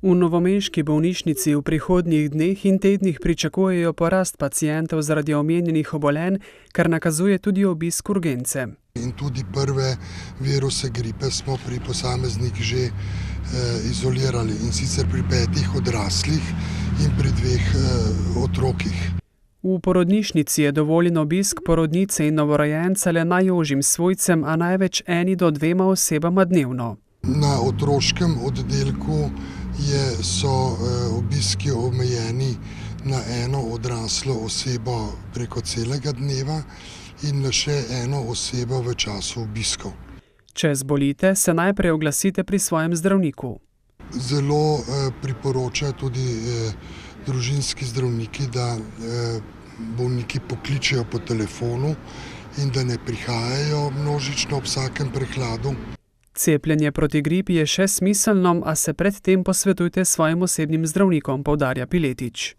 V novomeški bolnišnici v prihodnjih dneh in tednih pričakujejo porast pacientov zaradi omenjenih obolenj, kar nakazuje tudi obisk urgence. In tudi prve viruse gripe smo pri posameznikih že izolirali, in sicer pri 5 odraslih in pri 2 otrokih. V porodnišnici je dovoljen obisk porodnice in novorojenca le najožjim svojcem, a največ 1 do 2 osebama dnevno. Na otroškem oddelku so obiski omejeni na 1 odraslo osebo preko celega dneva in na še 1 osebo v času obiskov. Če zbolite, se najprej oglasite pri svojem zdravniku. Zelo priporočajo tudi družinski zdravniki, da bolniki pokličejo po telefonu in da ne prihajajo množično ob vsakem prehladu. Cepljenje proti gripi je še smiselno, a se predtem posvetujte s svojim osebnim zdravnikom, poudarja Piletič.